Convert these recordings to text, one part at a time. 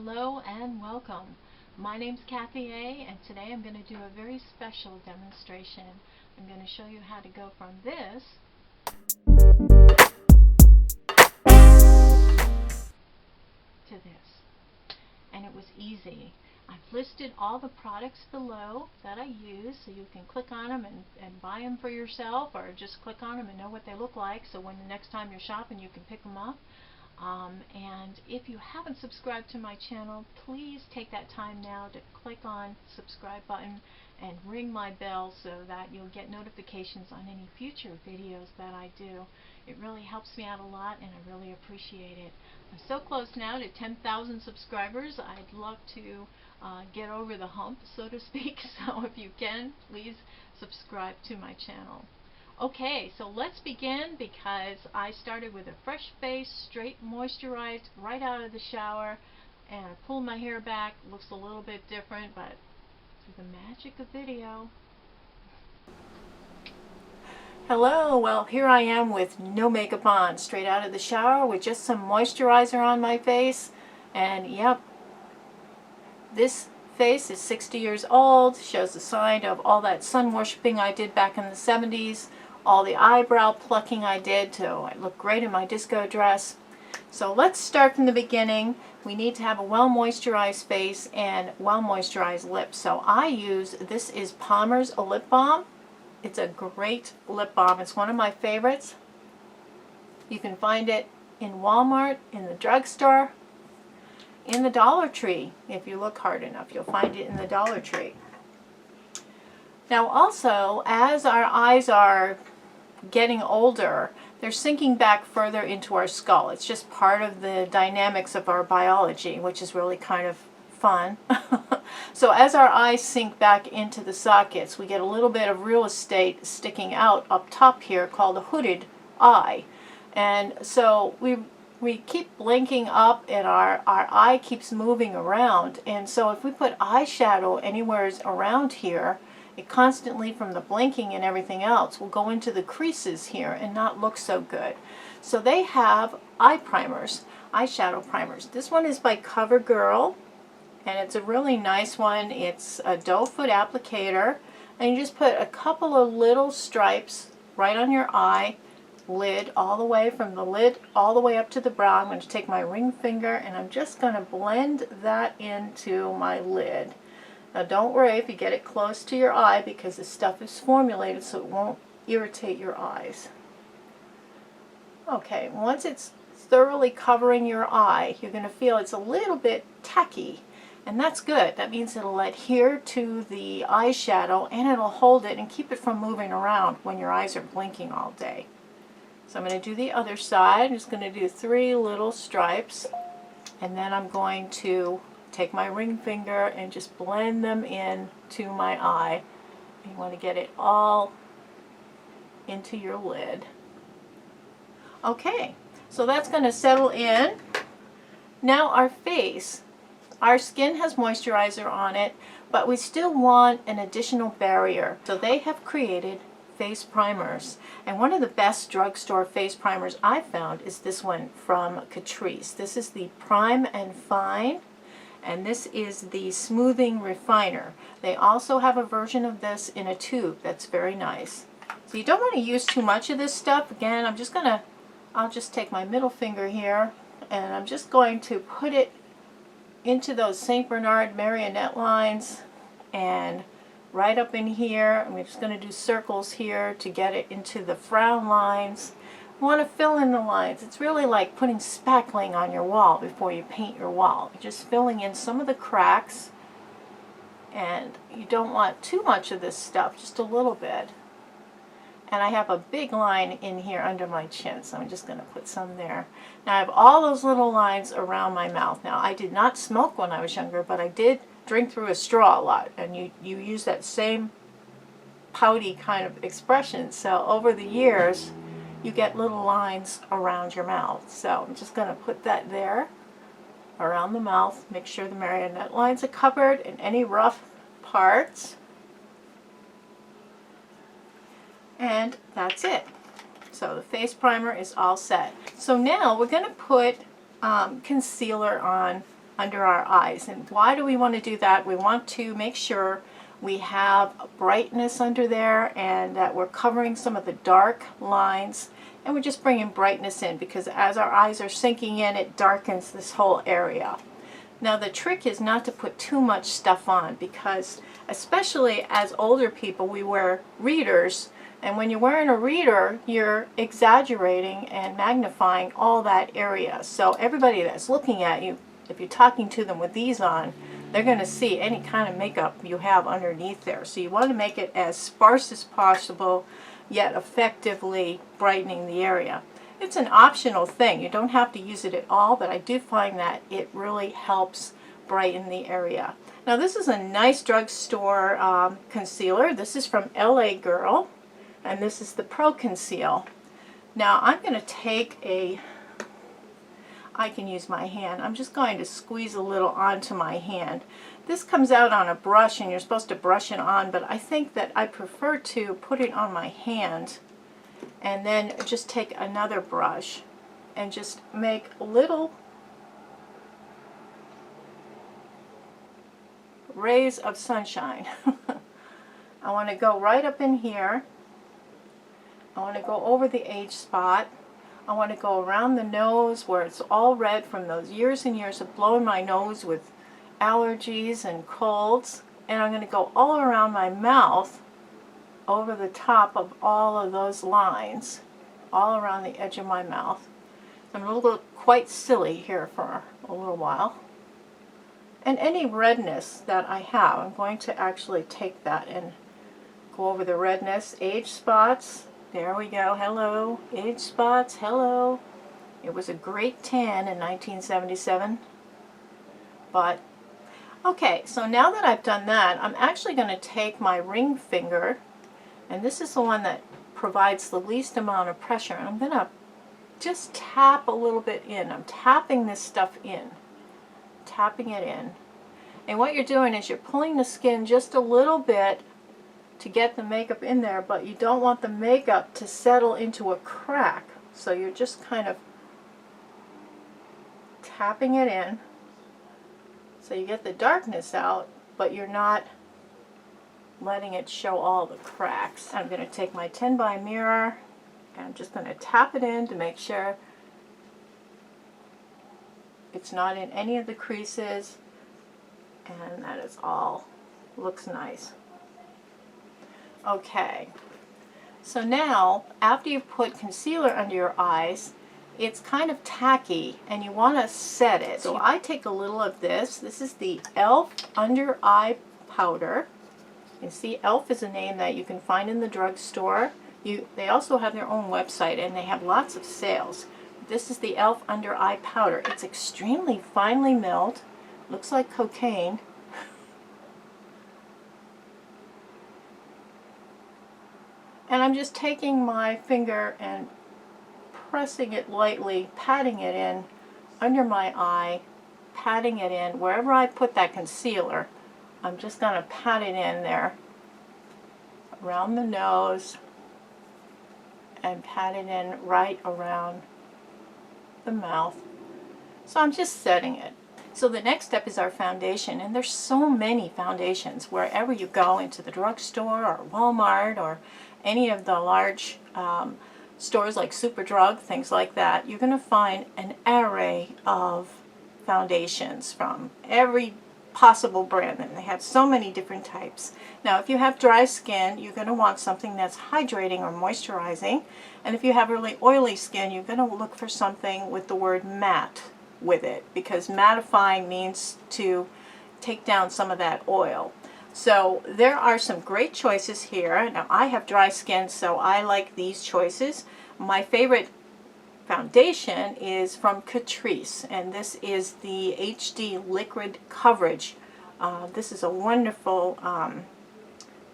Hello and welcome. My name's Kathy A, and today I'm going to do a very special demonstration. I'm going to show you how to go from this to this. And it was easy. I've listed all the products below that I use, so you can click on them and buy them for yourself, or just click on them and know what they look like, so when the next time you're shopping you can pick them up. And if you haven't subscribed to my channel, please take that time now to click on the subscribe button and ring my bell so that you'll get notifications on any future videos that I do. It really helps me out a lot and I really appreciate it. I'm so close now to 10,000 subscribers. I'd love to get over the hump, so to speak, so if you can, please subscribe to my channel. Okay, so let's begin, because I started with a fresh face, straight moisturized, right out of the shower, and I pulled my hair back. Looks a little bit different, but through the magic of video. Hello, well here I am with no makeup on, straight out of the shower with just some moisturizer on my face, and yep, this face is 60 years old, shows the sign of all that sun worshipping I did back in the 70s, all the eyebrow plucking I did to look great in my disco dress. So let's start from the beginning. We need to have a well moisturized face and well moisturized lips. So I use, this is Palmer's lip balm. It's a great lip balm. It's one of my favorites. You can find it in Walmart, in the drugstore, in the Dollar Tree. If you look hard enough, you'll find it in the Dollar Tree. Now also, as our eyes are getting older, they're sinking back further into our skull. It's just part of the dynamics of our biology, which is really kind of fun. So as our eyes sink back into the sockets, we get a little bit of real estate sticking out up top here called a hooded eye. And so we keep blinking up and our eye keeps moving around. And so if we put eyeshadow anywhere around here, it constantly, from the blinking and everything else, will go into the creases here and not look so good. So they have eye primers, eyeshadow primers. This one is by CoverGirl, and it's a really nice one. It's a doe foot applicator, and you just put a couple of little stripes right on your eye lid, all the way from the lid all the way up to the brow. I'm going to take my ring finger and I'm just going to blend that into my lid. Now don't worry if you get it close to your eye, because this stuff is formulated so it won't irritate your eyes. Okay, once it's thoroughly covering your eye, you're going to feel it's a little bit tacky, and that's good. That means it'll adhere to the eyeshadow and it'll hold it and keep it from moving around when your eyes are blinking all day. So I'm going to do the other side. I'm just going to do 3 little stripes, and then I'm going to take my ring finger and just blend them in to my eye. You want to get it all into your lid. Okay, so that's going to settle in. Now our face, our skin has moisturizer on it, but we still want an additional barrier. So they have created face primers, and one of the best drugstore face primers I've found is this one from Catrice. This is the Prime and Fine, and this is the Smoothing Refiner. They also have a version of this in a tube that's very nice. So you don't want to use too much of this stuff. Again, I'll just take my middle finger here and I'm just going to put it into those St. Bernard marionette lines and right up in here. I'm just going to do circles here to get it into the frown lines. You want to fill in the lines. It's really like putting spackling on your wall before you paint your wall. You're just filling in some of the cracks, and you don't want too much of this stuff, just a little bit. And I have a big line in here under my chin, so I'm just going to put some there. Now I have all those little lines around my mouth. Now I did not smoke when I was younger, but I did drink through a straw a lot, and you use that same pouty kind of expression. So over the years you get little lines around your mouth. So I'm just going to put that there around the mouth. Make sure the marionette lines are covered and any rough parts. And that's it. So the face primer is all set. So now we're going to put concealer on under our eyes. And why do we want to do that? We want to make sure we have brightness under there and that we're covering some of the dark lines, and we're just bringing brightness in, because as our eyes are sinking in, it darkens this whole area. Now the trick is not to put too much stuff on, because especially as older people, we wear readers, and when you're wearing a reader, you're exaggerating and magnifying all that area. So everybody that's looking at you, if you're talking to them with these on, they're going to see any kind of makeup you have underneath there. So you want to make it as sparse as possible, yet effectively brightening the area. It's an optional thing. You don't have to use it at all, but I do find that it really helps brighten the area. Now this is a nice drugstore concealer. This is from LA Girl, and this is the Pro Conceal. Now I'm going to take I can use my hand. I'm just going to squeeze a little onto my hand. This comes out on a brush and you're supposed to brush it on, but I think that I prefer to put it on my hand and then just take another brush and just make little rays of sunshine. I want to go right up in here. I want to go over the age spot. I want to go around the nose where it's all red from those years and years of blowing my nose with allergies and colds. And I'm going to go all around my mouth, over the top of all of those lines, all around the edge of my mouth. I'm going to look quite silly here for a little while. And any redness that I have, I'm going to actually take that and go over the redness, age spots. There we go. Hello. Age spots. Hello. It was a great tan in 1977. But, okay, so now that I've done that, I'm actually going to take my ring finger, and this is the one that provides the least amount of pressure. And I'm going to just tap a little bit in. I'm tapping this stuff in. Tapping it in. And what you're doing is you're pulling the skin just a little bit to get the makeup in there, but you don't want the makeup to settle into a crack. So you're just kind of tapping it in so you get the darkness out, but you're not letting it show all the cracks. I'm going to take my 10 by mirror and I'm just going to tap it in to make sure it's not in any of the creases, and that is all looks nice. Okay, so now after you've put concealer under your eyes, it's kind of tacky and you want to set it. So I take a little of this. This is the e.l.f. Under Eye Powder. You see, e.l.f. is a name that you can find in the drugstore. They also have their own website and they have lots of sales. This is the e.l.f. Under Eye Powder. It's extremely finely milled. Looks like cocaine. And I'm just taking my finger and pressing it lightly, patting it in under my eye, patting it in. Wherever I put that concealer, I'm just going to pat it in there, around the nose, and pat it in right around the mouth. So I'm just setting it. So the next step is our foundation, and there's so many foundations wherever you go, into the drugstore or Walmart or any of the large stores like Superdrug, things like that. You're going to find an array of foundations from every possible brand, and they have so many different types. Now if you have dry skin, you're going to want something that's hydrating or moisturizing, and if you have really oily skin, you're going to look for something with the word matte with it, because mattifying means to take down some of that oil. So there are some great choices here. Now I have dry skin, so I like these choices. My favorite foundation is from Catrice, and this is the HD Liquid Coverage. This is a wonderful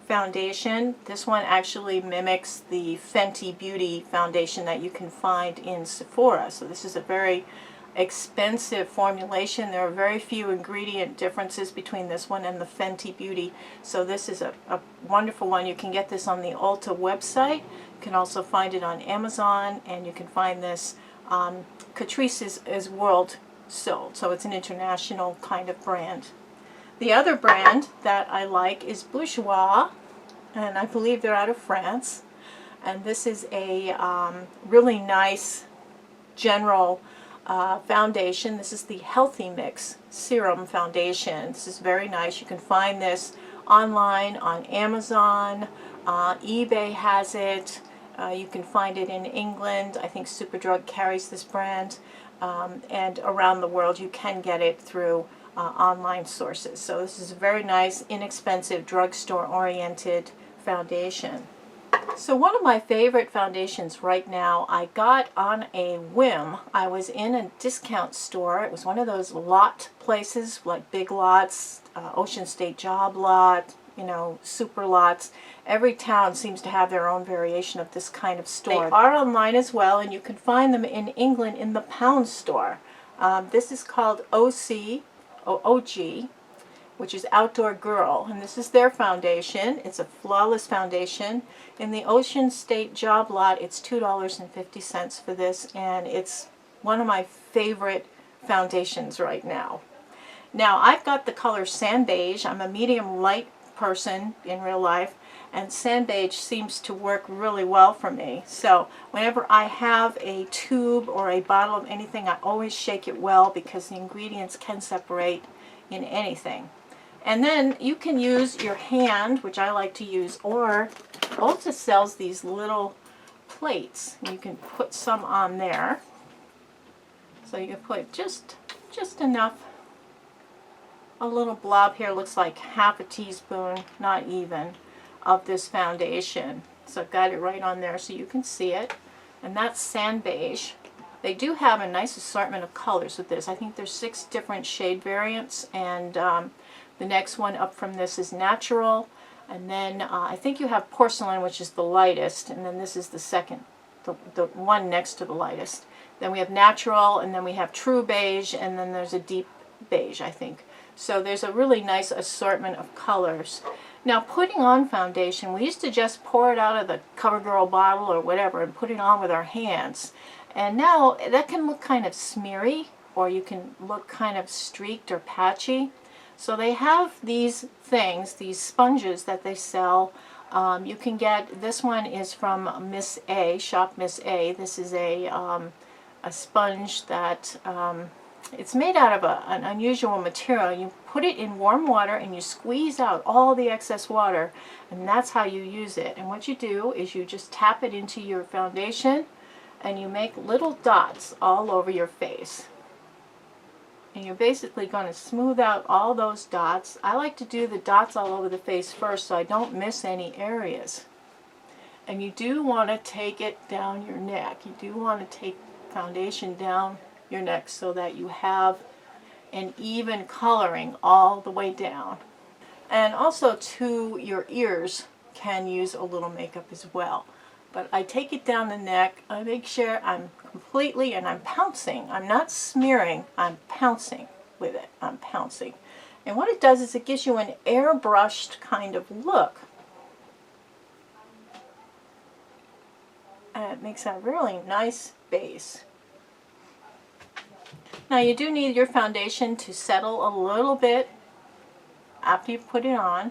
foundation. This one actually mimics the Fenty Beauty foundation that you can find in Sephora. So this is a very expensive formulation. There are very few ingredient differences between this one and the Fenty Beauty. So this is a wonderful one. You can get this on the Ulta website. You can also find it on Amazon, and you can find this. Catrice is sold. So it's an international kind of brand. The other brand that I like is Bourjois, and I believe they're out of France. And this is a really nice general foundation. This is the Healthy Mix Serum Foundation. This is very nice. You can find this online on Amazon. eBay has it. You can find it in England. I think Superdrug carries this brand. And around the world you can get it through online sources. So this is a very nice, inexpensive, drugstore oriented foundation. So one of my favorite foundations right now I got on a whim. I was in a discount store. It was one of those lot places like Big Lots, Ocean State Job Lot, you know, Super Lots. Every town seems to have their own variation of this kind of store. They are online as well, and you can find them in England in the Pound store. This is called OG, which is Outdoor Girl, and this is their foundation. It's a flawless foundation. In the Ocean State Job Lot, it's $2.50 for this, and it's one of my favorite foundations right now. Now, I've got the color Sand Beige. I'm a medium light person in real life, and Sand Beige seems to work really well for me. So whenever I have a tube or a bottle of anything, I always shake it well because the ingredients can separate in anything. And then you can use your hand, which I like to use, or Ulta sells these little plates. You can put some on there. So you can put just enough. A little blob here looks like half a teaspoon, not even, of this foundation. So I've got it right on there so you can see it. And that's Sand Beige. They do have a nice assortment of colors with this. I think there's 6 different shade variants, and the next one up from this is Natural, and then I think you have Porcelain, which is the lightest, and then this is the second, the one next to the lightest. Then we have Natural, and then we have True Beige, and then there's a Deep Beige, I think. So there's a really nice assortment of colors. Now, putting on foundation, we used to just pour it out of the CoverGirl bottle or whatever and put it on with our hands. And now that can look kind of smeary, or you can look kind of streaked or patchy. So they have these things, these sponges that they sell. You can get, this one is from Miss A, Shop Miss A. This is a sponge that, it's made out of an unusual material. You put it in warm water and you squeeze out all the excess water, and that's how you use it. And what you do is you just tap it into your foundation and you make little dots all over your face. And you're basically going to smooth out all those dots. I like to do the dots all over the face first so I don't miss any areas. And you do want to take it down your neck. You do want to take foundation down your neck so that you have an even coloring all the way down. And also too, your ears can use a little makeup as well. But I take it down the neck, I make sure I'm completely, and I'm pouncing. I'm not smearing, I'm pouncing with it. I'm pouncing. And what it does is it gives you an airbrushed kind of look. And it makes a really nice base. Now you do need your foundation to settle a little bit after you put it on.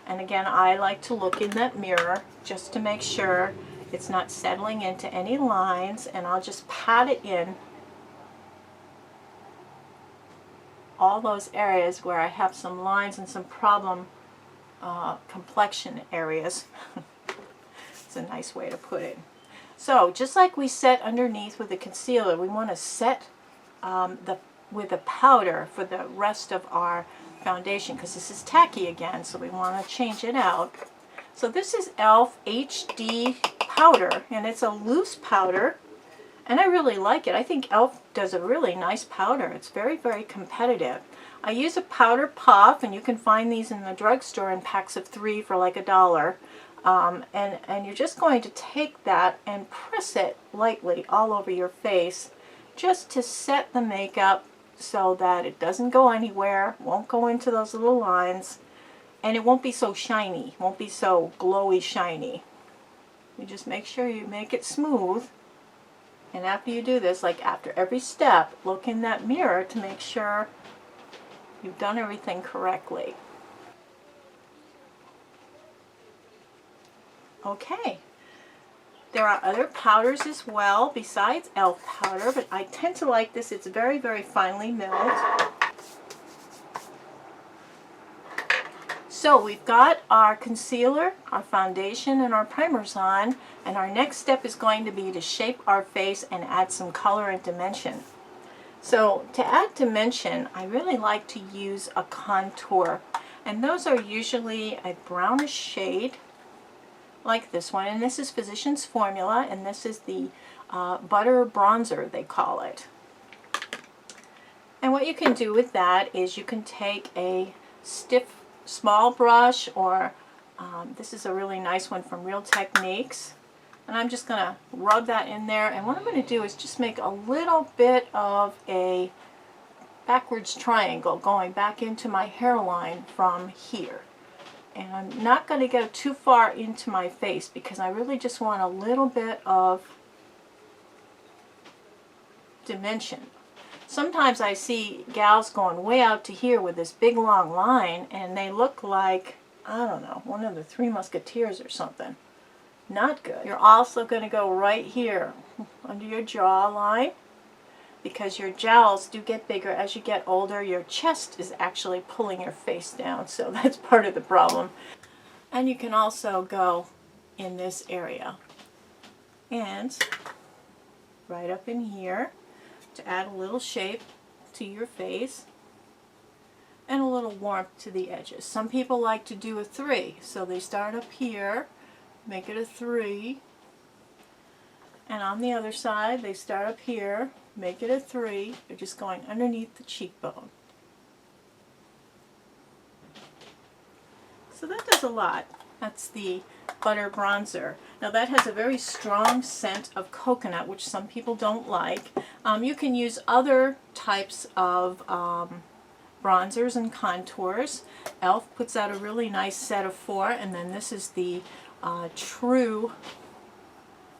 And again, I like to look in that mirror just to make sure it's not settling into any lines, and I'll just pat it in all those areas where I have some lines and some problem complexion areas. It's a nice way to put it. So just like we set underneath with the concealer, we want to set with a powder for the rest of our foundation, because this is tacky again, so we want to change it out. So this is e.l.f. HD powder, and it's a loose powder, and I really like it. I think e.l.f. does a really nice powder. It's very, very competitive. I use a powder puff, and you can find these in the drugstore in packs of 3 for like $1. And you're just going to take that and press it lightly all over your face just to set the makeup so that it doesn't go anywhere, won't go into those little lines, and it won't be so shiny, won't be so glowy shiny. You just make sure you make it smooth. And after you do this, like after every step, look in that mirror to make sure you've done everything correctly. Okay. There are other powders as well besides e.l.f. powder, but I tend to like this. It's very, very finely milled. So we've got our concealer, our foundation, and our primers on, and our next step is going to be to shape our face and add some color and dimension. So to add dimension, I really like to use a contour, and those are usually a brownish shade like this one, and this is Physicians Formula, and this is the butter bronzer, they call it. And what you can do with that is you can take a stiff small brush, or this is a really nice one from Real Techniques, and I'm just going to rub that in there, and what I'm going to do is just make a little bit of a backwards triangle going back into my hairline from here. And I'm not going to go too far into my face because I really just want a little bit of dimension. Sometimes I see gals going way out to here with this big long line, and they look like, I don't know, one of the Three Musketeers or something. Not good. You're also going to go right here under your jawline, because your jowls do get bigger as you get older. Your chest is actually pulling your face down, so that's part of the problem. And you can also go in this area and right up in here to add a little shape to your face and a little warmth to the edges. Some people like to do a 3, so they start up here, make it a 3, and on the other side they start up here, make it a 3. They're just going underneath the cheekbone. So that does a lot. That's the butter bronzer. Now that has a very strong scent of coconut, which some people don't like. You can use other types of bronzers and contours. e.l.f. puts out a really nice set of 4, and then this is the true,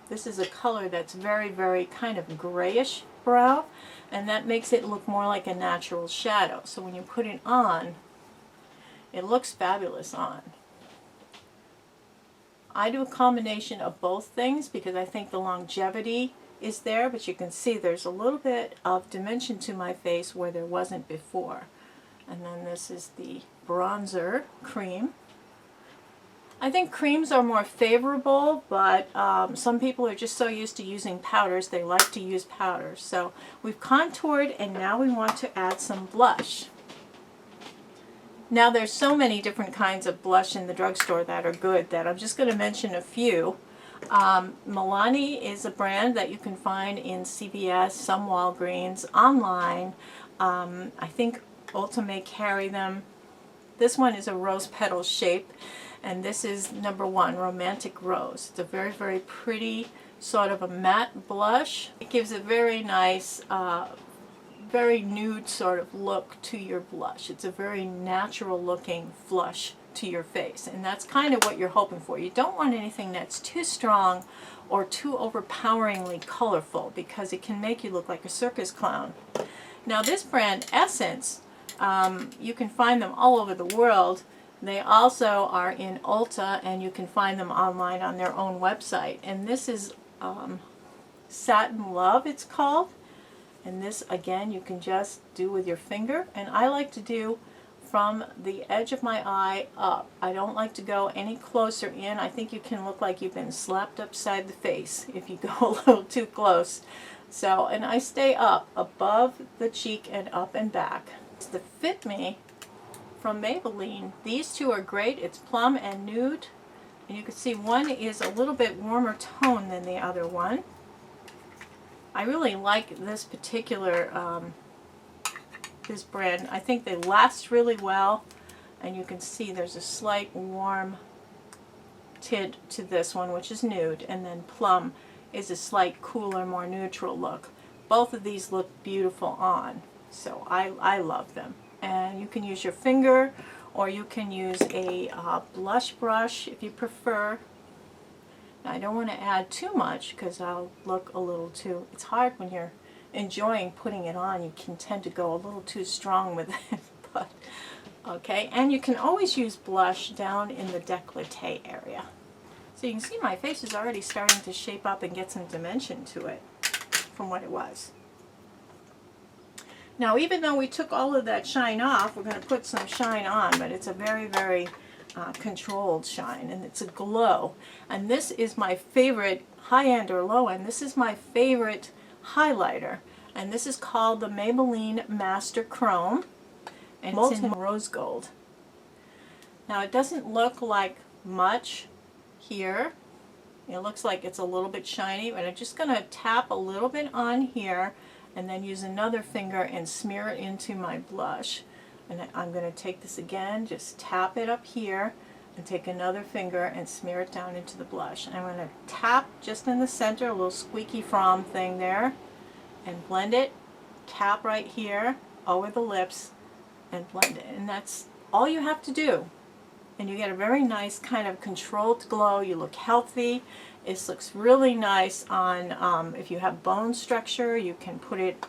this is a color that's very, very kind of grayish brown, and that makes it look more like a natural shadow. So when you put it on, it looks fabulous on. I do a combination of both things because I think the longevity is there, but you can see there's a little bit of dimension to my face where there wasn't before. And then this is the bronzer cream. I think creams are more favorable, but some people are just so used to using powders, they like to use powders. So we've contoured, and now we want to add some blush. Now there's so many different kinds of blush in the drugstore that are good that I'm just going to mention a few. Milani is a brand that you can find in CVS, some Walgreens, online. I think Ulta may carry them. This one is a rose petal shape, and this is number 1, Romantic Rose. It's a very, very pretty sort of a matte blush. It gives a very nice, very nude sort of look to your blush. It's a very natural looking flush to your face, and that's kind of what you're hoping for. You don't want anything that's too strong or too overpoweringly colorful because it can make you look like a circus clown. Now this brand, Essence, you can find them all over the world. They also are in Ulta, and you can find them online on their own website. And this is Satin Love, it's called. And this, again, you can just do with your finger. And I like to do from the edge of my eye up. I don't like to go any closer in. I think you can look like you've been slapped upside the face if you go a little too close. So, and I stay up above the cheek and up and back. It's the Fit Me from Maybelline. These two are great. It's plum and nude. And you can see one is a little bit warmer tone than the other one. I really like this particular, this brand. I think they last really well, and you can see there's a slight warm tint to this one, which is nude, and then plum is a slight cooler, more neutral look. Both of these look beautiful on, so I love them. And you can use your finger, or you can use a blush brush if you prefer. I don't want to add too much because I'll look a little too, it's hard when you're enjoying putting it on. You can tend to go a little too strong with it. But okay, and you can always use blush down in the décolleté area. So you can see my face is already starting to shape up and get some dimension to it from what it was. Now, even though we took all of that shine off, we're going to put some shine on, but it's a very, very controlled shine, and it's a glow. And this is my favorite, high-end or low-end, this is my favorite highlighter, and this is called the Maybelline Master Chrome, and it's in rose gold. Now, it doesn't look like much here. It looks like it's a little bit shiny, but I'm just going to tap a little bit on here and then use another finger and smear it into my blush. And I'm going to take this again, just tap it up here, and take another finger and smear it down into the blush. And I'm going to tap just in the center, a little squeaky from thing there, and blend it. Tap right here over the lips and blend it. And that's all you have to do. And you get a very nice kind of controlled glow. You look healthy. This looks really nice on, if you have bone structure, you can put it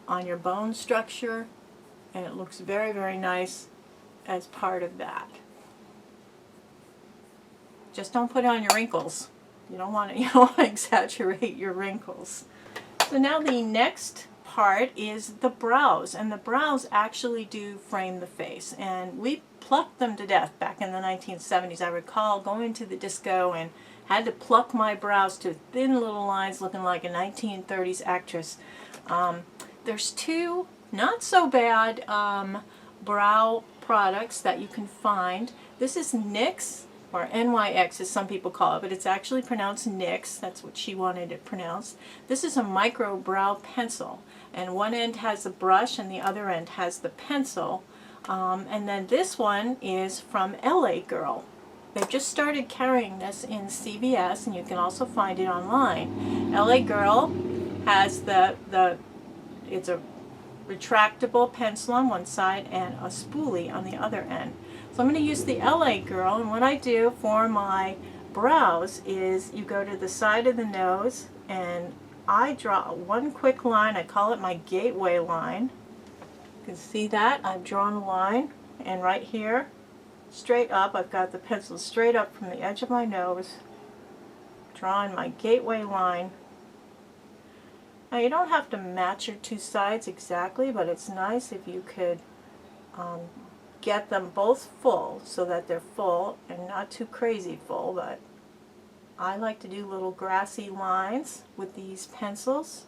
on your bone structure, and it looks very, very nice as part of that. Just don't put it on your wrinkles. You don't want to exaggerate your wrinkles. So now the next part is the brows, and the brows actually do frame the face, and we plucked them to death back in the 1970s. I recall going to the disco and had to pluck my brows to thin little lines looking like a 1930s actress. There's two not so bad brow products that you can find. This is NYX, or NYX as some people call it, but it's actually pronounced NYX. That's what she wanted it pronounced. This is a micro brow pencil, and one end has the brush and the other end has the pencil. And then this one is from LA Girl. They've just started carrying this in CVS, and you can also find it online. LA Girl has it's a retractable pencil on one side and a spoolie on the other end. So I'm going to use the LA Girl, and what I do for my brows is you go to the side of the nose and I draw one quick line. I call it my gateway line. You can see that I've drawn a line, and right here straight up I've got the pencil straight up from the edge of my nose, drawing my gateway line. Now you don't have to match your two sides exactly, but it's nice if you could get them both full so that they're full and not too crazy full, but I like to do little grassy lines with these pencils.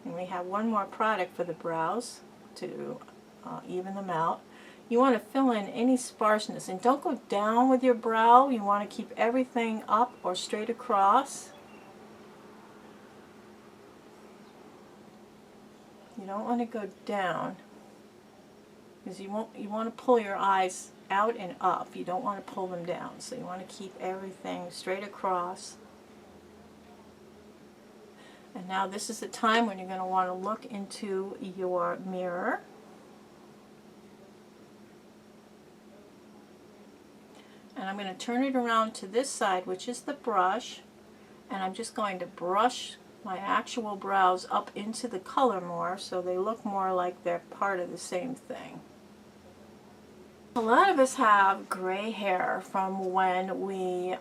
And we have one more product for the brows to even them out. You want to fill in any sparseness, and don't go down with your brow. You want to keep everything up or straight across. You don't want to go down, because you want to pull your eyes out and up. You don't want to pull them down. So you want to keep everything straight across. And now this is the time when you're going to want to look into your mirror. And I'm going to turn it around to this side, which is the brush, and I'm just going to brush my actual brows up into the color more so they look more like they're part of the same thing. A lot of us have gray hair from when we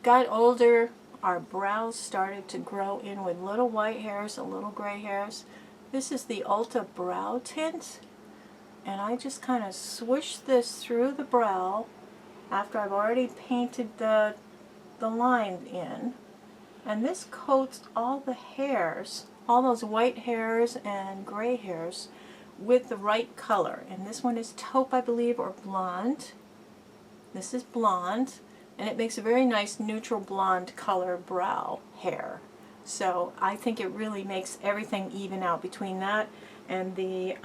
got older. Our brows started to grow in with little white hairs and little gray hairs. This is the Ulta Brow Tint, and I just kind of swish this through the brow after I've already painted the line in. And this coats all the hairs, all those white hairs and gray hairs, with the right color. And this one is taupe, I believe, or blonde. This is blonde, and it makes a very nice neutral blonde color brow hair. So I think it really makes everything even out between that and the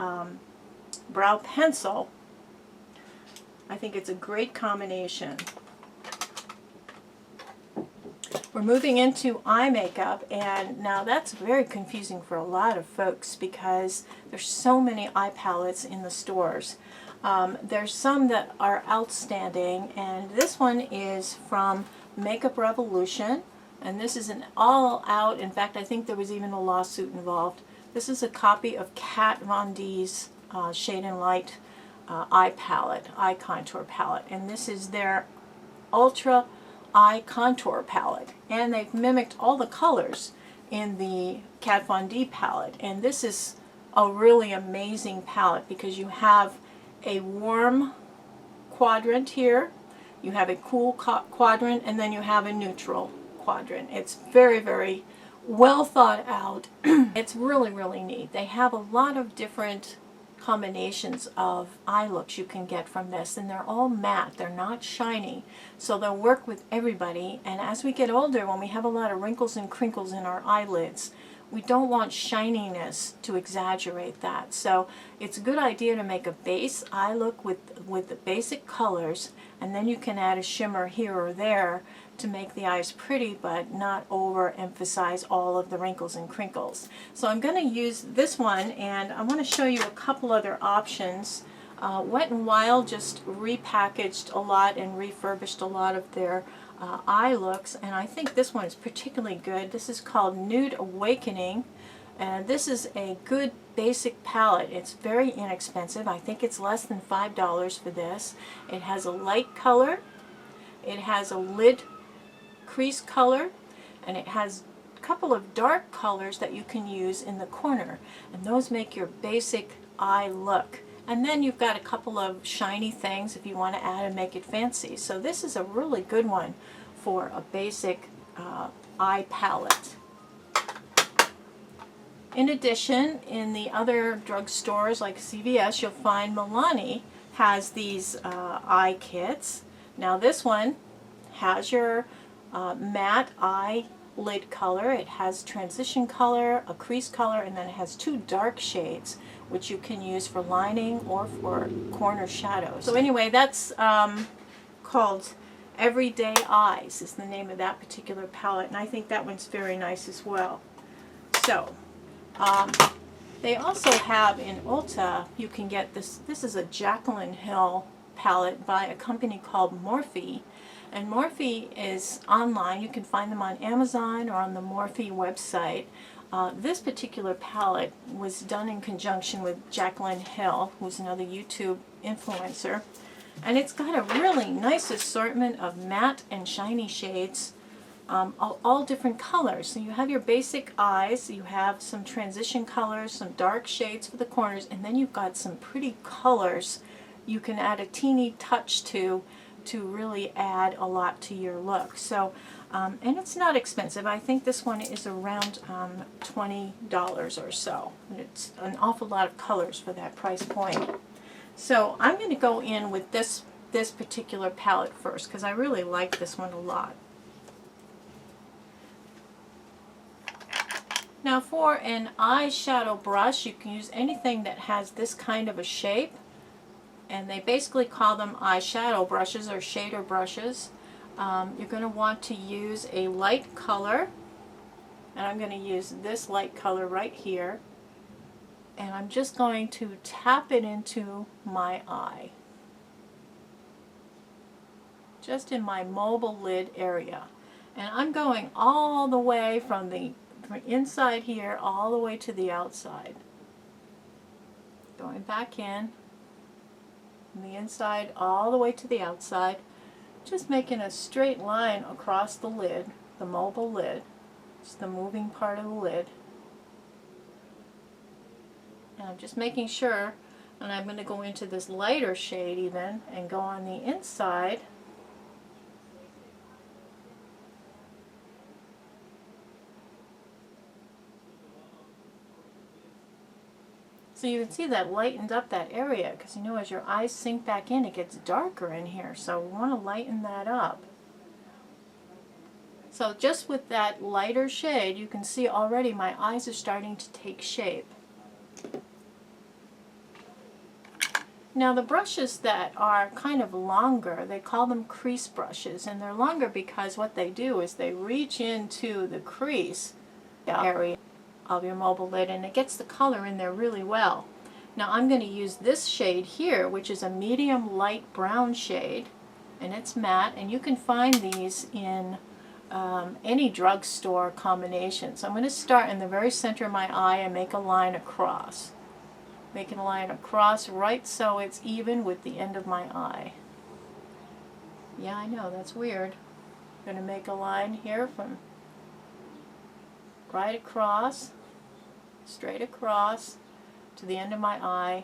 brow pencil. I think it's a great combination. We're moving into eye makeup, and now that's very confusing for a lot of folks because there's so many eye palettes in the stores. There's some that are outstanding, and this one is from Makeup Revolution, and this is an all-out, in fact I think there was even a lawsuit involved. This is a copy of Kat Von D's Shade and Light eye palette, eye contour palette, and this is their Ultra Eye Contour palette, and they've mimicked all the colors in the Kat Von D palette, and this is a really amazing palette because you have a warm quadrant here, you have a cool quadrant, and then you have a neutral quadrant. It's very, very well thought out. It's really, really neat. They have a lot of different combinations of eye looks you can get from this, and they're all matte, they're not shiny, so they'll work with everybody. And as we get older, when we have a lot of wrinkles and crinkles in our eyelids, we don't want shininess to exaggerate that. So it's a good idea to make a base eye look with the basic colors, and then you can add a shimmer here or there to make the eyes pretty but not overemphasize all of the wrinkles and crinkles. So I'm going to use this one, and I want to show you a couple other options. Wet n Wild just repackaged a lot and refurbished a lot of their eye looks, and I think this one is particularly good. This is called Nude Awakening, and this is a good basic palette. It's very inexpensive. I think it's less than $5 for this. It has a light color, it has a lid crease color, and it has a couple of dark colors that you can use in the corner, and those make your basic eye look. And then you've got a couple of shiny things if you want to add and make it fancy. So this is a really good one for a basic eye palette. In addition, in the other drugstores like CVS, you'll find Milani has these eye kits. Now this one has your matte eye lid color, it has transition color, a crease color, and then it has two dark shades which you can use for lining or for corner shadows. So anyway, that's called Everyday Eyes is the name of that particular palette, and I think that one's very nice as well. So they also have in Ulta, you can get this is a Jaclyn Hill palette by a company called Morphe. And Morphe is online. You can find them on Amazon or on the Morphe website. This particular palette was done in conjunction with Jaclyn Hill, who's another YouTube influencer. And it's got a really nice assortment of matte and shiny shades, all different colors. So you have your basic eyes, you have some transition colors, some dark shades for the corners, and then you've got some pretty colors you can add a teeny touch to really add a lot to your look. So, and it's not expensive. I think this one is around $20 or so. It's an awful lot of colors for that price point. So I'm going to go in with this particular palette first because I really like this one a lot. Now for an eyeshadow brush, you can use anything that has this kind of a shape. And they basically call them eyeshadow brushes or shader brushes. You're going to want to use a light color, and I'm going to use this light color right here, and I'm just going to tap it into my eye, just in my mobile lid area. And I'm going all the way from the inside here all the way to the outside, going back in from the inside all the way to the outside, just making a straight line across the lid, the mobile lid, just the moving part of the lid. And I'm just making sure, and I'm going to go into this lighter shade even and go on the inside. So you can see that lightened up that area, because you know as your eyes sink back in, it gets darker in here. So we want to lighten that up. So just with that lighter shade, you can see already my eyes are starting to take shape. Now the brushes that are kind of longer, they call them crease brushes, and they're longer because what they do is they reach into the crease area of your mobile lid and it gets the color in there really well. Now I'm going to use this shade here, which is a medium light brown shade, and it's matte, and you can find these in any drugstore combination. So I'm going to start in the very center of my eye and make a line across. Making a line across right so it's even with the end of my eye. Yeah, I know, that's weird. I'm going to make a line here from right across, straight across to the end of my eye.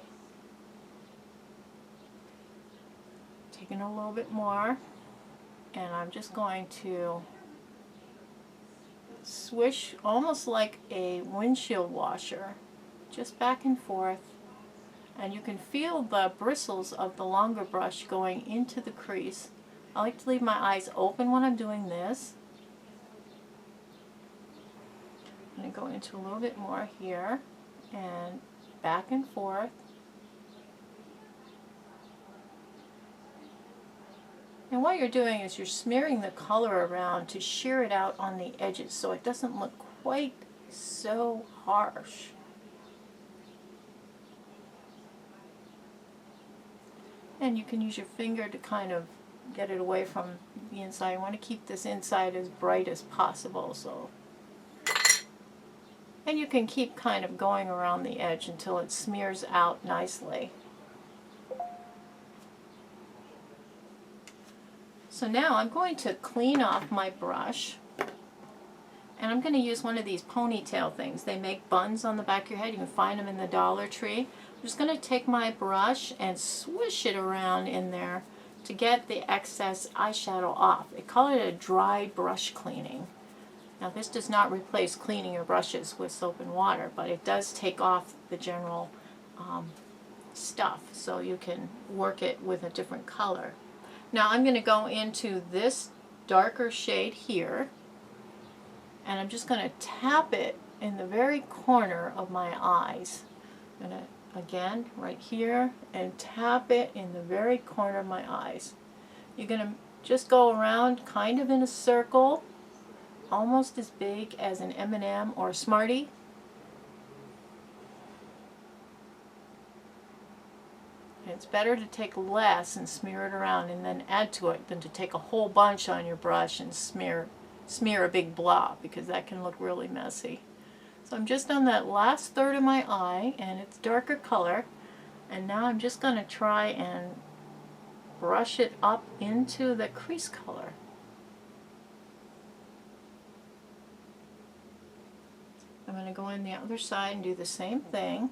Taking a little bit more, and I'm just going to swish almost like a windshield washer, just back and forth. And you can feel the bristles of the longer brush going into the crease. I like to leave my eyes open when I'm doing this. I'm going to go into a little bit more here and back and forth. And what you're doing is you're smearing the color around to shear it out on the edges so it doesn't look quite so harsh. And you can use your finger to kind of get it away from the inside. You want to keep this inside as bright as possible. And you can keep kind of going around the edge until it smears out nicely. So now I'm going to clean off my brush, and I'm going to use one of these ponytail things. They make buns on the back of your head. You can find them in the Dollar Tree. I'm just going to take my brush and swish it around in there to get the excess eyeshadow off. They call it a dry brush cleaning. Now this does not replace cleaning your brushes with soap and water, but it does take off the general stuff so you can work it with a different color. Now I'm going to go into this darker shade here, and I'm just going to tap it in the very corner of my eyes. I'm going to, again, right here, and tap it in the very corner of my eyes. You're going to just go around kind of in a circle, almost as big as an M&M or a Smartie. It's better to take less and smear it around and then add to it than to take a whole bunch on your brush and smear a big blob, because that can look really messy. So I'm just on that last third of my eye, and it's darker color, and now I'm just going to try and brush it up into the crease color. I'm going to go in the other side and do the same thing.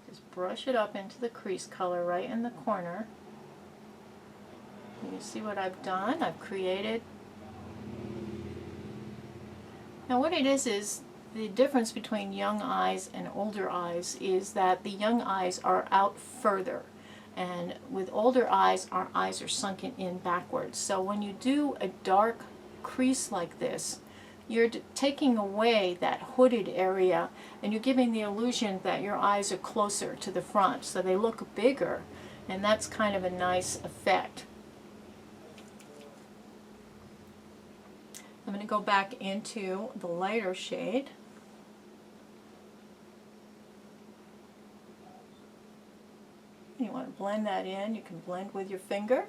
Just brush it up into the crease color right in the corner. You see what I've done? I've created. Now what it is the difference between young eyes and older eyes is that the young eyes are out further. And with older eyes, our eyes are sunken in backwards. So when you do a dark crease like this, you're taking away that hooded area, and you're giving the illusion that your eyes are closer to the front, so they look bigger, and that's kind of a nice effect. I'm going to go back into the lighter shade. You want to blend that in. You can blend with your finger.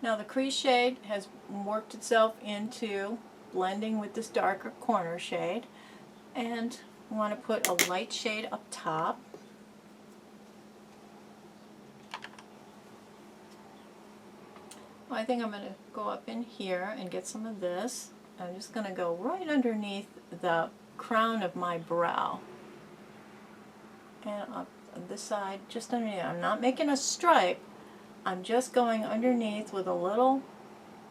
Now the crease shade has worked itself into blending with this darker corner shade, and I want to put a light shade up top. Well, I think I'm going to go up in here and get some of this. I'm just going to go right underneath the crown of my brow and up this side, just underneath. I'm not making a stripe. I'm just going underneath with a little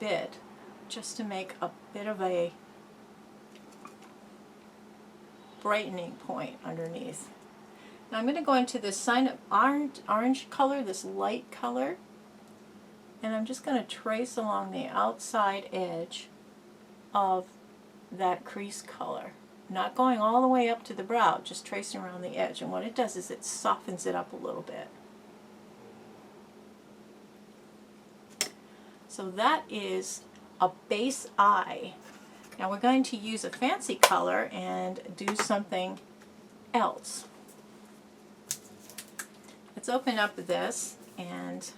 bit, just to make a bit of a brightening point underneath. Now I'm going to go into this orange color, this light color, and I'm just going to trace along the outside edge of that crease color. not going all the way up to the brow, just tracing around the edge. And what it does is it softens it up a little bit. So that is a base eye. Now we're going to use a fancy color and do something else. Let's open up this, and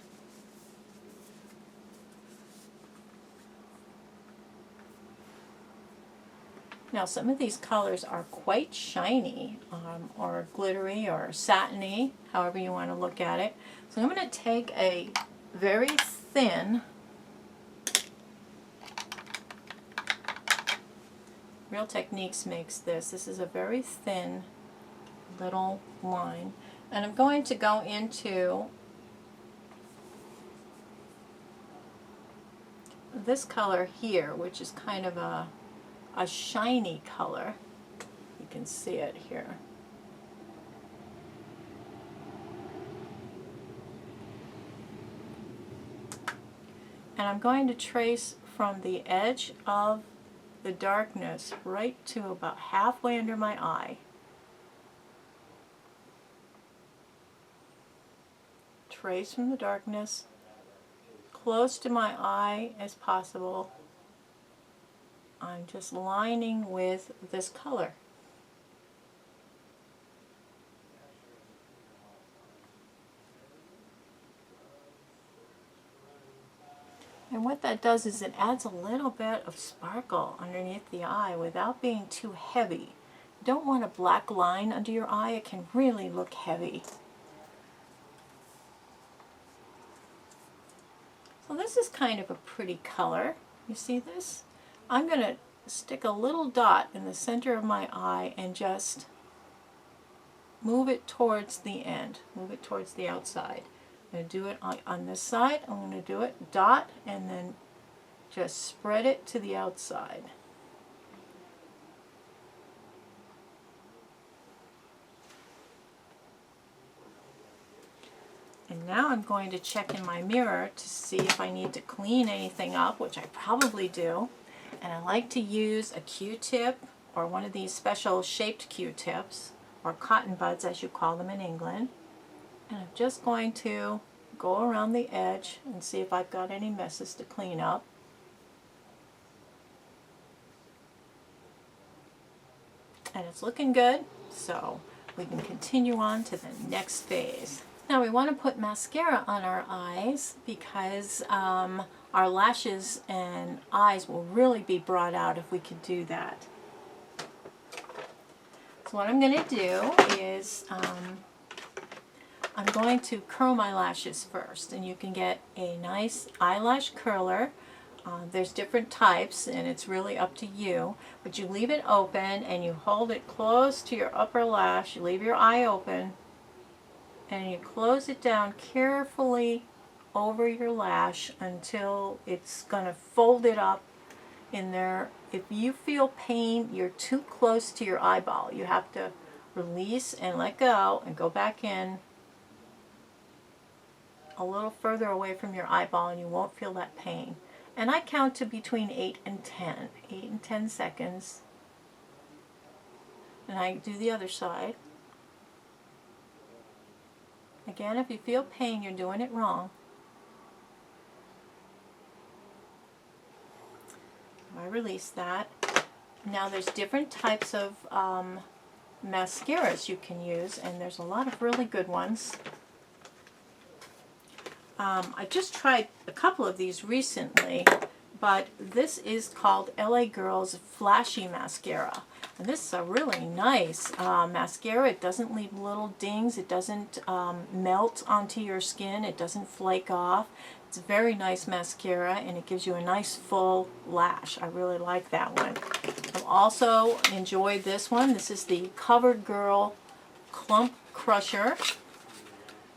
now some of these colors are quite shiny or glittery or satiny, however you want to look at it. So I'm going to take a very thin, Real Techniques makes this. This is a very thin little line. And I'm going to go into this color here, which is kind of a shiny color. You can see it here. And I'm going to trace from the edge of the darkness right to about halfway under my eye. Trace from the darkness close to my eye as possible. I'm just lining with this color. And what that does is it adds a little bit of sparkle underneath the eye without being too heavy. You don't want a black line under your eye, it can really look heavy. So this is kind of a pretty color. You see this? I'm going to stick a little dot in the center of my eye and just move it towards the end, move it towards the outside. I'm going to do it on this side. I'm going to do it dot and then just spread it to the outside. And now I'm going to check in my mirror to see if I need to clean anything up, which I probably do. And I like to use a Q-tip or one of these special shaped Q-tips, or cotton buds as you call them in England. And I'm just going to go around the edge and see if I've got any messes to clean up. And it's looking good, so we can continue on to the next phase. Now we want to put mascara on our eyes because our lashes and eyes will really be brought out if we could do that. So what I'm going to do is I'm going to curl my lashes first, and you can get a nice eyelash curler. There's different types and it's really up to you, but you leave it open and you hold it close to your upper lash, you leave your eye open, and you close it down carefully over your lash until it's going to fold it up in there. If you feel pain, you're too close to your eyeball. You have to release and let go and go back in a little further away from your eyeball and you won't feel that pain. And I count to between 8 and 10. 8 and 10 seconds. And I do the other side. Again, if you feel pain, you're doing it wrong. I release that. Now there's different types of mascaras you can use, and there's a lot of really good ones. I just tried a couple of these recently, but this is called LA Girl's Flashy Mascara. And this is a really nice mascara. It doesn't leave little dings. It doesn't melt onto your skin. It doesn't flake off. It's a very nice mascara, and it gives you a nice full lash. I really like that one. I've also enjoyed this one. This is the Covered Girl Clump Crusher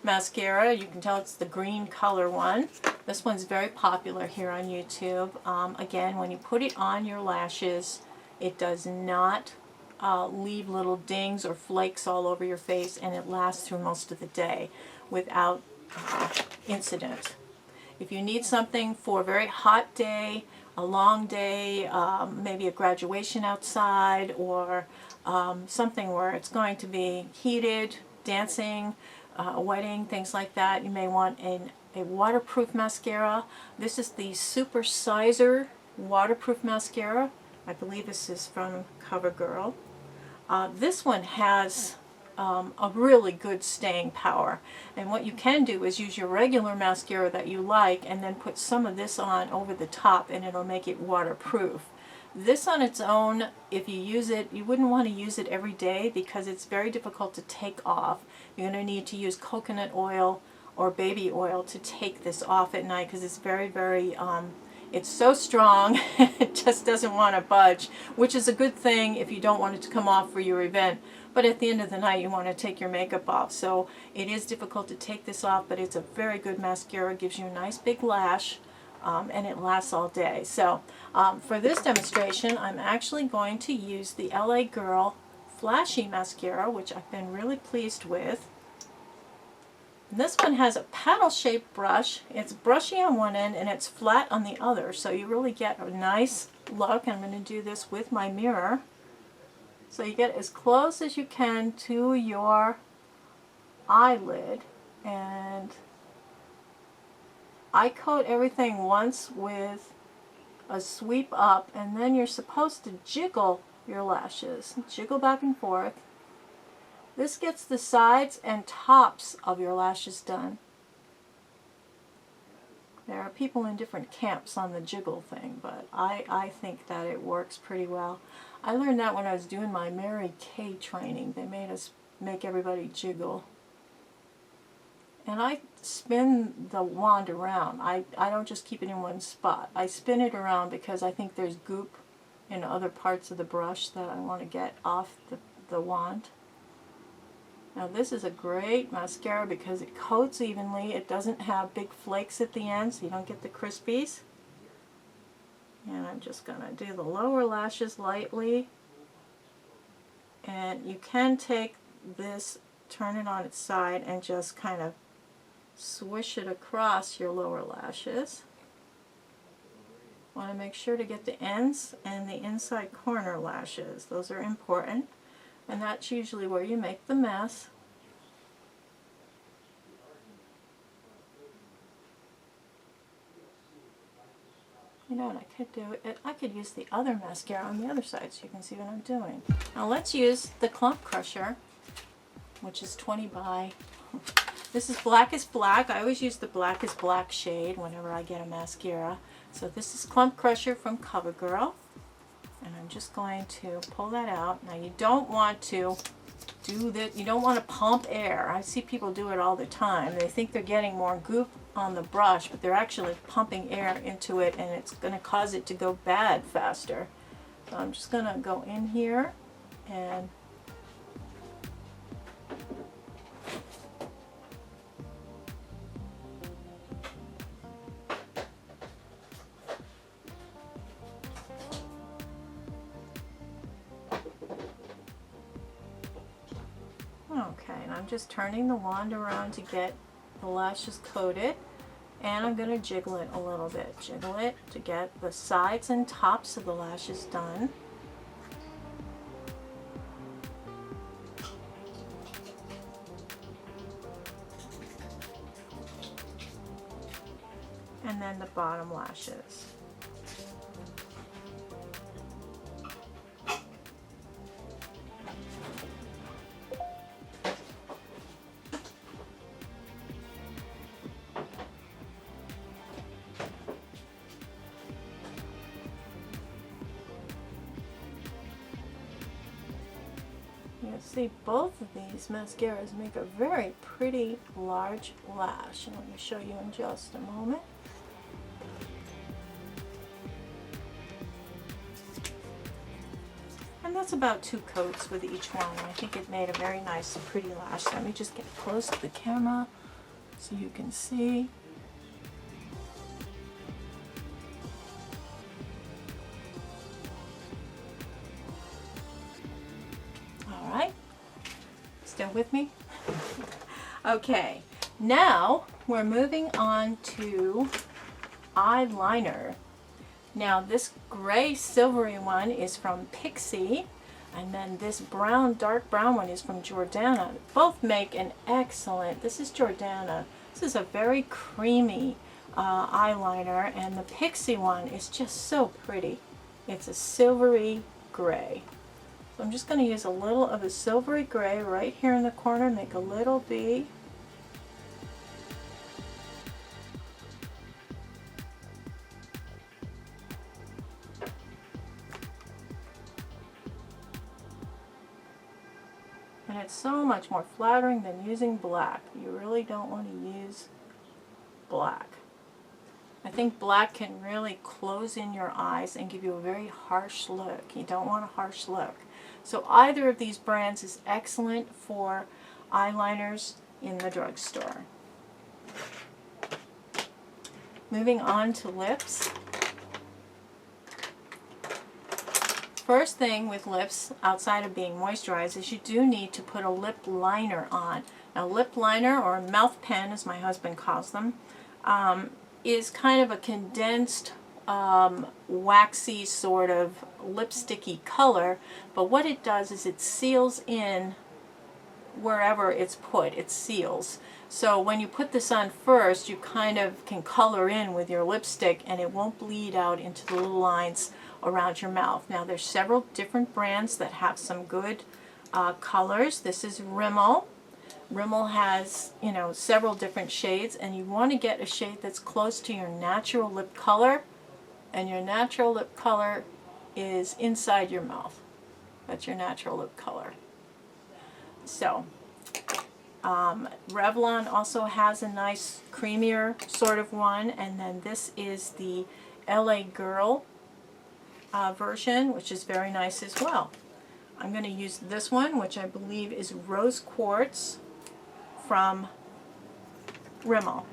mascara. You can tell it's the green color one. This one's very popular here on YouTube. Again, when you put it on your lashes, it does not leave little dings or flakes all over your face, and it lasts through most of the day without incident. If you need something for a very hot day, a long day, maybe a graduation outside, or something where it's going to be heated, dancing, a wedding, things like that. You may want a waterproof mascara. This is the Super Sizer waterproof mascara. I believe this is from CoverGirl. This one has a really good staying power, and what you can do is use your regular mascara that you like and then put some of this on over the top, and it'll make it waterproof. This on its own, if you use it, you wouldn't want to use it every day because it's very difficult to take off. You're going to need to use coconut oil or baby oil to take this off at night because it's very, it's so strong it just doesn't want to budge, which is a good thing if you don't want it to come off for your event. But at the end of the night you want to take your makeup off. So it is difficult to take this off, but it's a very good mascara. It gives you a nice big lash, and it lasts all day. So for this demonstration I'm actually going to use the LA Girl Flashy Mascara, which I've been really pleased with. And this one has a paddle-shaped brush. It's brushy on one end and it's flat on the other, so you really get a nice look. I'm going to do this with my mirror. So you get as close as you can to your eyelid, and I coat everything once with a sweep up, and then you're supposed to jiggle your lashes. Jiggle back and forth. This gets the sides and tops of your lashes done. There are people in different camps on the jiggle thing, but I think that it works pretty well. I learned that when I was doing my Mary Kay training. They made us make everybody jiggle. And I spin the wand around. I don't just keep it in one spot. I spin it around because I think there's goop in other parts of the brush that I want to get off the wand. Now this is a great mascara because it coats evenly. It doesn't have big flakes at the end, so you don't get the crispies. And I'm just going to do the lower lashes lightly. And you can take this, turn it on its side, and just kind of swish it across your lower lashes. Want to make sure to get the ends and the inside corner lashes. Those are important. And that's usually where you make the mess. You know what I could do? I could use the other mascara on the other side so you can see what I'm doing. Now let's use the Clump Crusher, which is 20 by... This is Blackest Black. I always use the Blackest Black shade whenever I get a mascara. So this is Clump Crusher from CoverGirl. And I'm just going to pull that out. Now you don't want to do that. You don't want to pump air. I see people do it all the time. They think they're getting more goop on the brush, but they're actually pumping air into it, and it's going to cause it to go bad faster. So I'm just going to go in here and okay, and I'm just turning the wand around to get the lashes coated, and I'm going to jiggle it a little bit. Jiggle it to get the sides and tops of the lashes done. And then the bottom lashes. You'll see both of these mascaras make a very pretty large lash, and let me show you in just a moment. And that's about 2 coats with each one. I think it made a very nice pretty lash. Let me just get close to the camera so you can see. Still with me? Okay, now we're moving on to eyeliner. Now this gray silvery one is from Pixie, and then this brown, dark brown one is from Jordana. Both make an excellent, this is Jordana, this is a very creamy eyeliner, and the Pixie one is just so pretty. It's a silvery gray. So I'm just going to use a little of the silvery gray right here in the corner, make a little V. And it's so much more flattering than using black. You really don't want to use black. I think black can really close in your eyes and give you a very harsh look. You don't want a harsh look. So either of these brands is excellent for eyeliners in the drugstore. Moving on to lips. First thing with lips, outside of being moisturized, is you do need to put a lip liner on. Now, lip liner, or mouth pen as my husband calls them, is kind of a condensed waxy sort of lipsticky color, but what it does is it seals in wherever it's put. It seals. So when you put this on first, you kind of can color in with your lipstick and it won't bleed out into the little lines around your mouth. Now there's several different brands that have some good colors. This is Rimmel. Rimmel has, you know, several different shades, and you want to get a shade that's close to your natural lip color, and your natural lip color is inside your mouth. That's your natural lip color. So Revlon also has a nice creamier sort of one, and then this is the LA Girl version, which is very nice as well. I'm going to use this one, which I believe is Rose Quartz from Rimmel.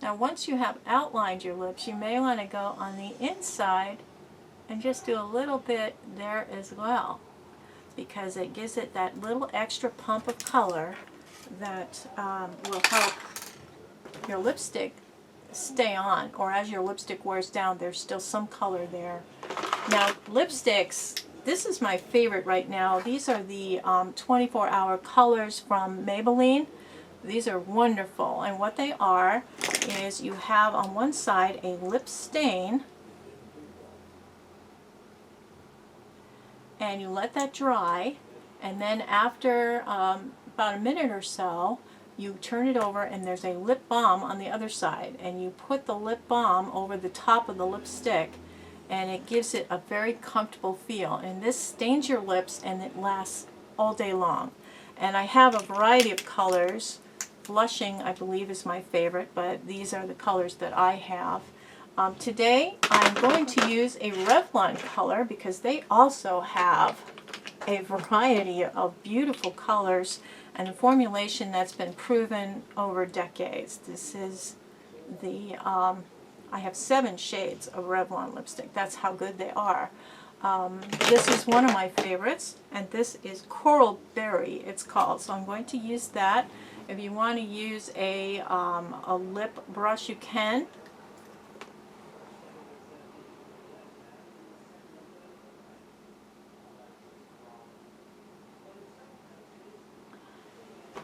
Now once you have outlined your lips, you may want to go on the inside and just do a little bit there as well, because it gives it that little extra pump of color that will help your lipstick stay on, or as your lipstick wears down, there's still some color there. Now lipsticks, this is my favorite right now. These are the 24-hour colors from Maybelline. These are wonderful, and what they are is you have on one side a lip stain, and you let that dry, and then after about a minute or so, you turn it over and there's a lip balm on the other side, and you put the lip balm over the top of the lipstick, and it gives it a very comfortable feel, and this stains your lips and it lasts all day long. And I have a variety of colors. Blushing, I believe, is my favorite, but these are the colors that I have. Today I'm going to use a Revlon color because they also have a variety of beautiful colors and a formulation that's been proven over decades. This is the, I have 7 shades of Revlon lipstick. That's how good they are. This is one of my favorites, and this is Coral Berry, it's called. So I'm going to use that. If you want to use a lip brush, you can.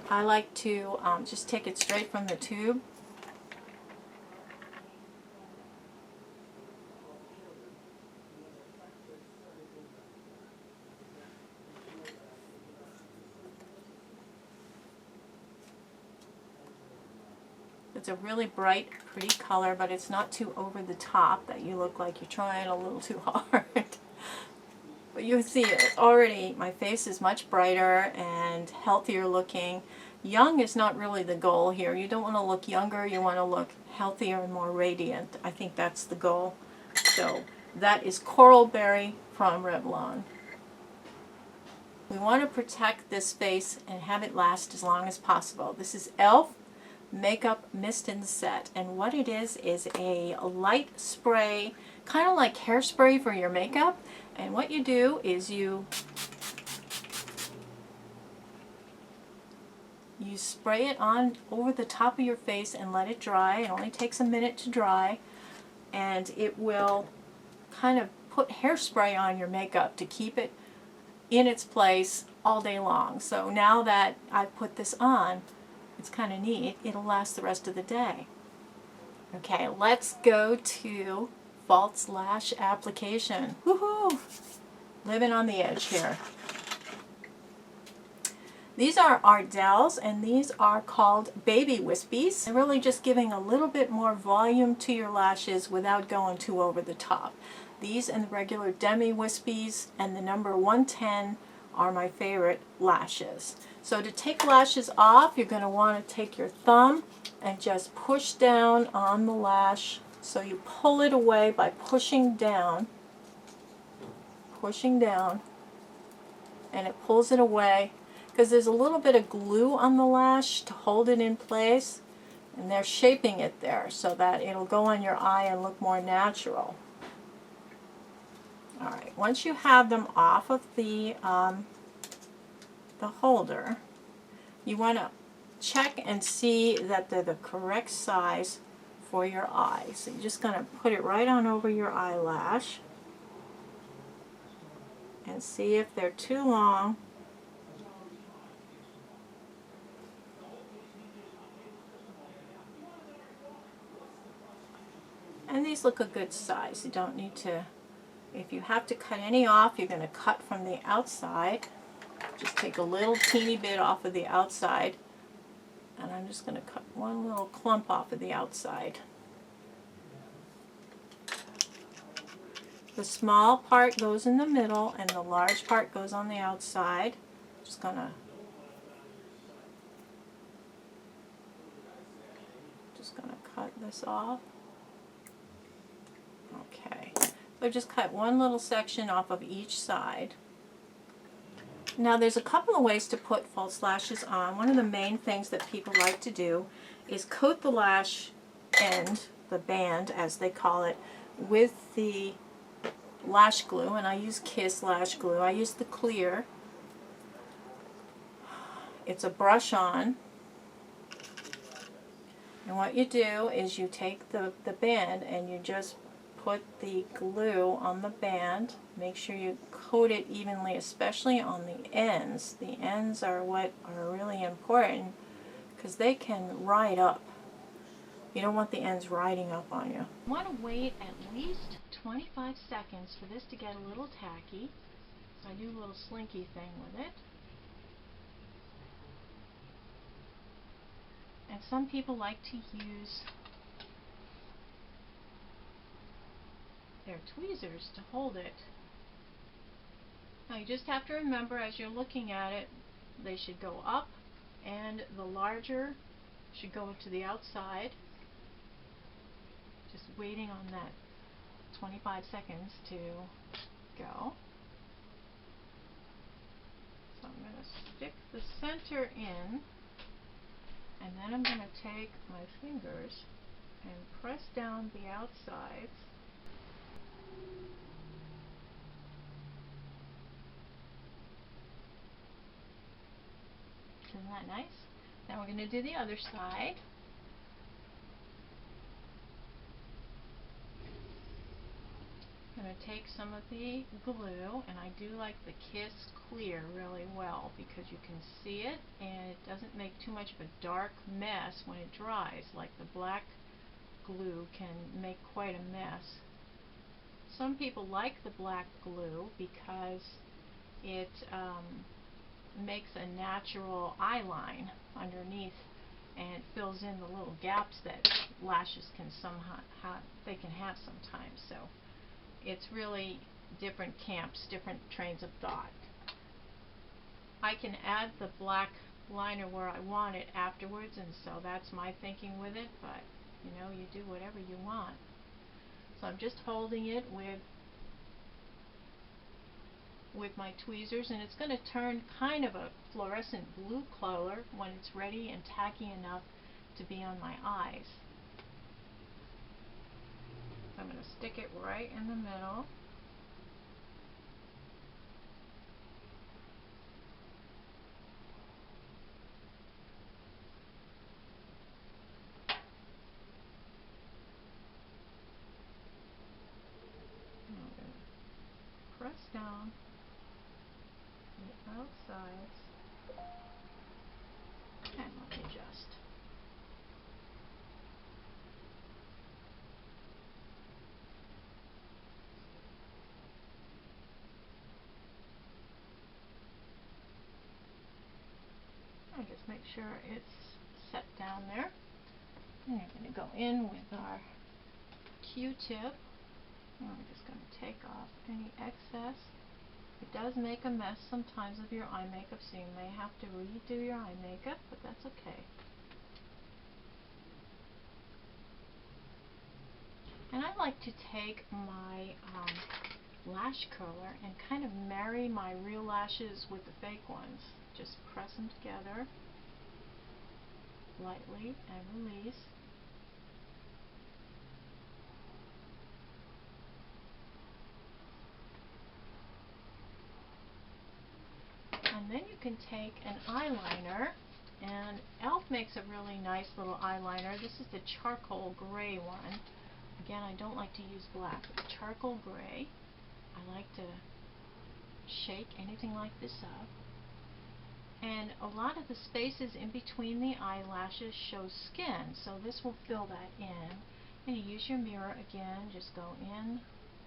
I like to just take it straight from the tube. It's a really bright, pretty color, but it's not too over the top that you look like you're trying a little too hard. But you see, it's already, my face is much brighter and healthier looking. Young is not really the goal here. You don't want to look younger, you want to look healthier and more radiant. I think that's the goal. So that is Coral Berry from Revlon. We want to protect this face and have it last as long as possible. This is e.l.f. Makeup Mist and Set. And what it is a light spray, kind of like hairspray for your makeup. And what you do is you spray it on over the top of your face and let it dry. It only takes a minute to dry, and it will kind of put hairspray on your makeup to keep it in its place all day long. So now that I've put this on, it's kind of neat. It'll last the rest of the day. Okay, let's go to false lash application. Woohoo! Living on the edge here. These are Ardell's, and these are called Baby Wispies. They're really just giving a little bit more volume to your lashes without going too over the top. These and the regular Demi Wispies and the number 110 are my favorite lashes. So to take lashes off, you're going to want to take your thumb and just push down on the lash. So you pull it away by pushing down, and it pulls it away, because there's a little bit of glue on the lash to hold it in place, and they're shaping it there so that it'll go on your eye and look more natural. Alright, once you have them off of the holder, you want to check and see that they're the correct size for your eye. So you're just going to put it right on over your eyelash and see if they're too long. And these look a good size. You don't need to, if you have to cut any off, you're going to cut from the outside. Just take a little teeny bit off of the outside. And I'm just going to cut one little clump off of the outside. The small part goes in the middle and the large part goes on the outside. Just going to cut this off. Okay, so just cut one little section off of each side. Now there's a couple of ways to put false lashes on. One of the main things that people like to do is coat the lash end, the band as they call it, with the lash glue, and I use Kiss lash glue. I use the clear. It's a brush on. And what you do is you take the band and you just put the glue on the band. Make sure you coat it evenly, especially on the ends. The ends are what are really important because they can ride up. You don't want the ends riding up on you. You want to wait at least 25 seconds for this to get a little tacky. So I do a little slinky thing with it. And some people like to use their tweezers to hold it. Now you just have to remember as you're looking at it, they should go up and the larger should go to the outside. Just waiting on that 25 seconds to go. So I'm going to stick the center in, and then I'm going to take my fingers and press down the outsides. Isn't that nice? Now we're going to do the other side. I'm going to take some of the glue, and I do like the Kiss Clear really well because you can see it and it doesn't make too much of a dark mess when it dries, like the black glue can make quite a mess. Some people like the black glue because it makes a natural eye line underneath, and it fills in the little gaps that lashes can somehow have sometimes. So it's really different camps, different trains of thought. I can add the black liner where I want it afterwards, and so that's my thinking with it, but you know, you do whatever you want. So I'm just holding it with my tweezers, and it's going to turn kind of a fluorescent blue color when it's ready and tacky enough to be on my eyes. So I'm going to stick it right in the middle. And I'm going to press down the outsides. And let me just make sure it's set down there. And you're going to go in with our Q-tip. And we're just going to take off any excess. It does make a mess sometimes of your eye makeup, so you may have to redo your eye makeup, but that's okay. And I like to take my lash curler and kind of marry my real lashes with the fake ones. Just press them together lightly and release. And then you can take an eyeliner, and e.l.f. makes a really nice little eyeliner. This is the charcoal gray one. Again, I don't like to use black, but charcoal gray. I like to shake anything like this up. And a lot of the spaces in between the eyelashes show skin, so this will fill that in. And you use your mirror again, just go in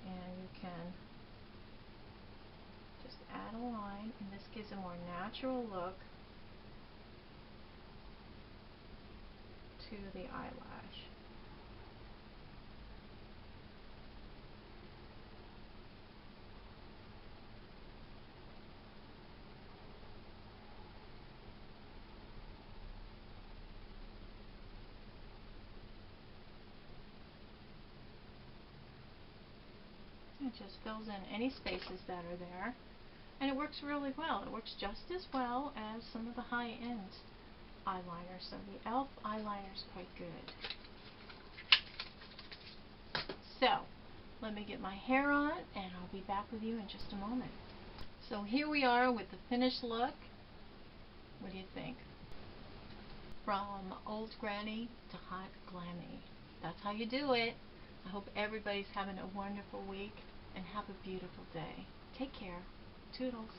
and you can just add a line, and this gives a more natural look to the eyelash. It just fills in any spaces that are there, and it works really well. It works just as well as some of the high-end eyeliners, so the e.l.f. eyeliner is quite good. So, let me get my hair on, and I'll be back with you in just a moment. So here we are with the finished look. What do you think? From old granny to hot Glammie. That's how you do it. I hope everybody's having a wonderful week, and have a beautiful day. Take care. Toodles.